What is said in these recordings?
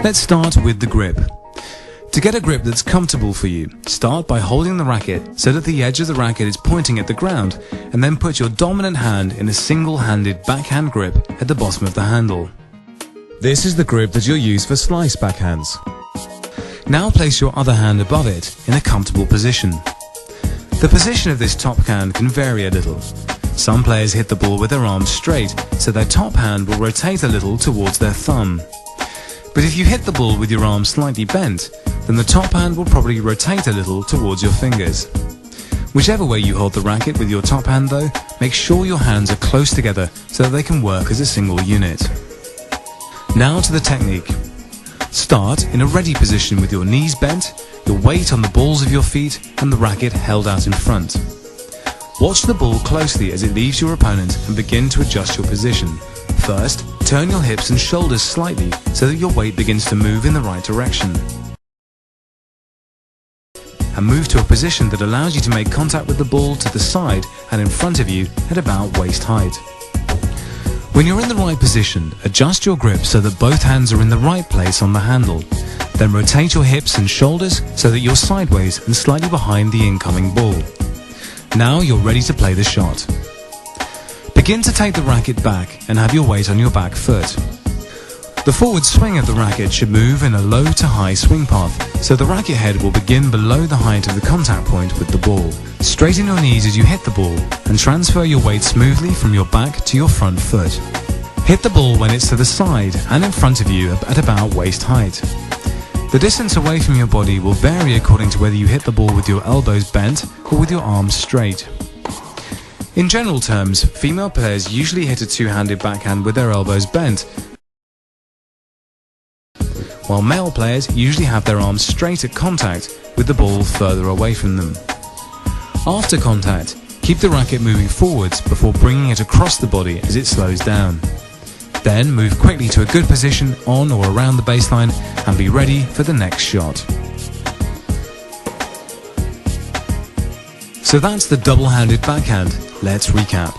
Let's start with the grip. To get a grip that's comfortable for you, start by holding the racket so that the edge of the racket is pointing at the ground, and then put your dominant hand in a single-handed backhand grip at the bottom of the handle. This is the grip that you'll use for slice backhands. Now place your other hand above it in a comfortable position. The position of this top hand can vary a little. Some players hit the ball with their arms straight, so their top hand will rotate a little towards their thumb. But if you hit the ball with your arms slightly bent, then the top hand will probably rotate a little towards your fingers. Whichever way you hold the racket with your top hand though, make sure your hands are close together so that they can work as a single unit. Now to the technique. Start in a ready position with your knees bent, your weight on the balls of your feet and the racket held out in front. Watch the ball closely as it leaves your opponent and begin to adjust your position. First, turn your hips and shoulders slightly so that your weight begins to move in the right direction. And move to a position that allows you to make contact with the ball to the side and in front of you at about waist height. When you're in the right position, adjust your grip so that both hands are in the right place on the handle. Then rotate your hips and shoulders so that you're sideways and slightly behind the incoming ball. Now you're ready to play the shot. Begin to take the racket back and have your weight on your back foot. The forward swing of the racket should move in a low to high swing path, so the racket head will begin below the height of the contact point with the ball. Straighten your knees as you hit the ball and transfer your weight smoothly from your back to your front foot. Hit the ball when it's to the side and in front of you at about waist height. The distance away from your body will vary according to whether you hit the ball with your elbows bent or with your arms straight. In general terms, female players usually hit a two-handed backhand with their elbows bent, while male players usually have their arms straight at contact with the ball further away from them. After contact, keep the racket moving forwards before bringing it across the body as it slows down. Then move quickly to a good position on or around the baseline and be ready for the next shot. So that's the double-handed backhand. Let's recap.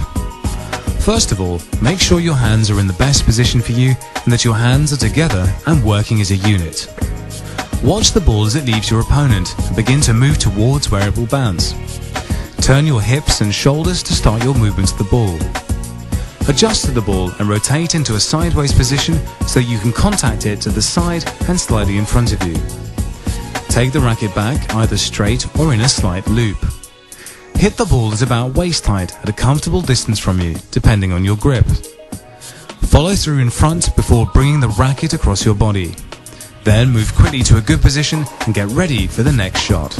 First of all, make sure your hands are in the best position for you and that your hands are together and working as a unit. Watch the ball as it leaves your opponent and begin to move towards where it will bounce. Turn your hips and shoulders to start your movement to the ball. Adjust to the ball and rotate into a sideways position so you can contact it to the side and slightly in front of you. Take the racket back either straight or in a slight loop. Hit the ball at about waist height at a comfortable distance from you, depending on your grip. Follow through in front before bringing the racket across your body. Then move quickly to a good position and get ready for the next shot.